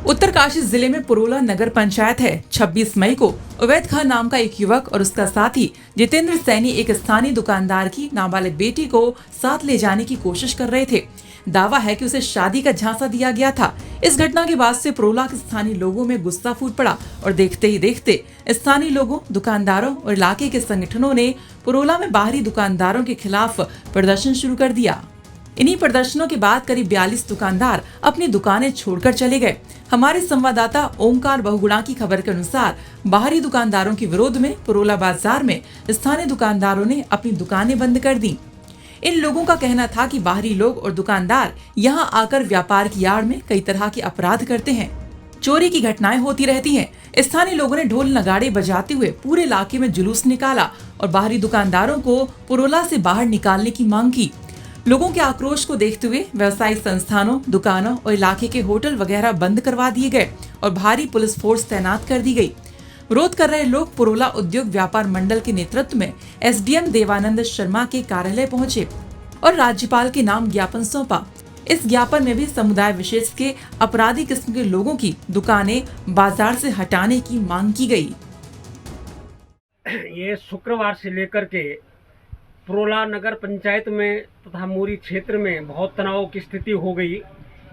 उत्तरकाशी जिले में पुरोला नगर पंचायत है। 26 मई को उवैद खान नाम का एक युवक और उसका साथी जितेंद्र सैनी एक स्थानीय दुकानदार की नाबालिग बेटी को साथ ले जाने की कोशिश कर रहे थे। दावा है कि उसे शादी का झांसा दिया गया था। इस घटना के बाद से पुरोला के स्थानीय लोगों में गुस्सा फूट पड़ा और देखते ही देखते स्थानीय लोगों, दुकानदारों और इलाके के संगठनों ने पुरोला में बाहरी दुकानदारों के खिलाफ प्रदर्शन शुरू कर दिया। इन्हीं प्रदर्शनों के बाद करीब 42 दुकानदार अपनी दुकानें छोड़कर चले गए। हमारे संवाददाता ओमकार बहुगुणा की खबर के अनुसार बाहरी दुकानदारों के विरोध में पुरोला बाजार में स्थानीय दुकानदारों ने अपनी दुकानें बंद कर दी। इन लोगों का कहना था कि बाहरी लोग और दुकानदार यहां आकर व्यापार की आड़ में कई तरह के अपराध करते हैं। चोरी की घटनाएं होती रहती हैं। स्थानीय लोगों ने ढोल नगाड़े बजाते हुए पूरे इलाके में जुलूस निकाला और बाहरी दुकानदारों को पुरोला से बाहर निकालने की मांग की। लोगों के आक्रोश को देखते हुए व्यावसायिक संस्थानों, दुकानों और इलाके के होटल वगैरह बंद करवा दिए गए और भारी पुलिस फोर्स तैनात कर दी गई। विरोध कर रहे लोग पुरोला उद्योग व्यापार मंडल के नेतृत्व में एसडीएम देवानंद शर्मा के कार्यालय पहुंचे और राज्यपाल के नाम ज्ञापन सौंपा। इस ज्ञापन में भी समुदाय विशेष के अपराधी किस्म के लोगों की दुकानें बाजार से हटाने की मांग की गई। ये शुक्रवार से लेकर के पुरोला नगर पंचायत में तथा मोरी क्षेत्र में बहुत तनाव की स्थिति हो गई।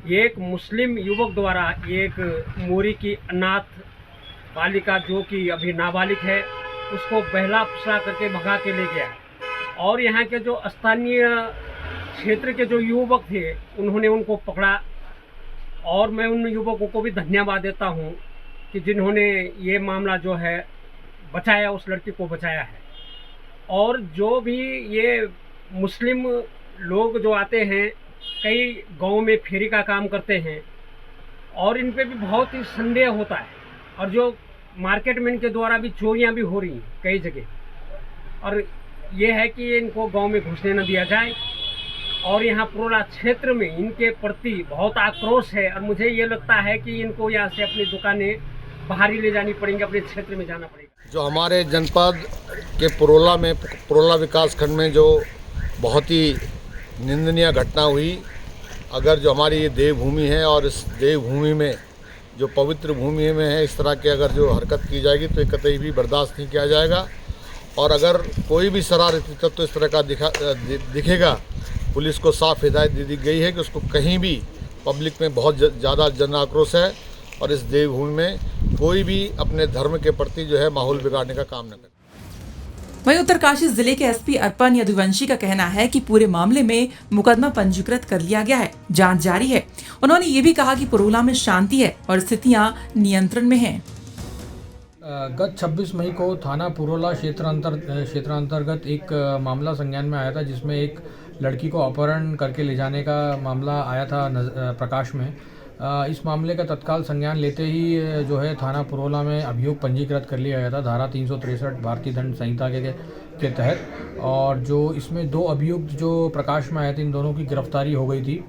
ये एक मुस्लिम युवक द्वारा एक मोरी की अनाथ बालिका जो कि अभी नाबालिग है उसको बहला फुसला करके भगा के ले गया और यहाँ के जो स्थानीय क्षेत्र के जो युवक थे उन्होंने उनको पकड़ा और मैं उन युवकों को भी धन्यवाद देता हूँ कि जिन्होंने ये मामला जो है बचाया, उस लड़की को बचाया है। और जो भी ये मुस्लिम लोग जो आते हैं कई गांव में फेरी का काम करते हैं और इन पे भी बहुत ही संदेह होता है और जो मार्केट में इनके द्वारा भी चोरियां भी हो रही हैं कई जगह और ये है कि इनको गांव में घुसने न दिया जाए और यहाँ पुरोला क्षेत्र में इनके प्रति बहुत आक्रोश है और मुझे ये लगता है कि इनको यहाँ से अपनी दुकानें बाहर ही ले जानी पड़ेंगी, अपने क्षेत्र में जाना पड़ेगा। जो हमारे जनपद के पुरोला विकास खंड में जो बहुत ही निंदनीय घटना हुई, अगर जो हमारी ये देवभूमि है और इस देवभूमि में जो पवित्र भूमि में है इस तरह की अगर जो हरकत की जाएगी तो कतई भी बर्दाश्त नहीं किया जाएगा और अगर कोई भी शरारती तत्व इस तरह का दिखेगा, पुलिस को साफ हिदायत दे दी गई है कि उसको कहीं भी पब्लिक में बहुत ज़्यादा जन आक्रोश है और इस देवभूमि में कोई भी अपने धर्म के प्रति जो है माहौल बिगाड़ने का काम न करे। वहीं उत्तरकाशी जिले के एसपी अर्पण यदुवंशी का कहना है कि पूरे मामले में मुकदमा पंजीकृत कर लिया गया है, जांच जारी है। उन्होंने ये भी कहा कि पुरोला में शांति है और स्थितियां नियंत्रण में हैं। गत 26 मई को थाना पुरोला क्षेत्र अंतर्गत एक मामला संज्ञान में आया था जिसमें एक लड़की को अपहरण करके ले जाने का मामला आया था प्रकाश में। इस मामले का तत्काल संज्ञान लेते ही जो है थाना पुरोला में अभियोग पंजीकृत कर लिया गया था धारा 363 भारतीय दंड संहिता के तहत और जो इसमें दो अभियुक्त जो प्रकाश में आए थे इन दोनों की गिरफ्तारी हो गई थी।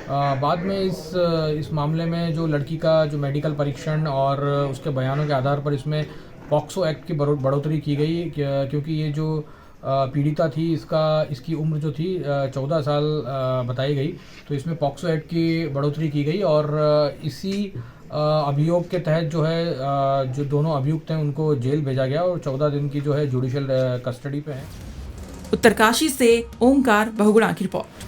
बाद में इस मामले में जो लड़की का जो मेडिकल परीक्षण और उसके बयानों के आधार पर इसमें पॉक्सो एक्ट की बढ़ोतरी की गई क्योंकि ये जो पीड़िता थी इसकी उम्र जो थी 14 साल बताई गई, तो इसमें पॉक्सो एक्ट की बढ़ोतरी की गई और इसी अभियोग के तहत जो है जो दोनों अभियुक्त हैं उनको जेल भेजा गया और 14 दिन की जो है जुडिशियल कस्टडी पे हैं। उत्तरकाशी से ओमकार बहुगुणा की रिपोर्ट।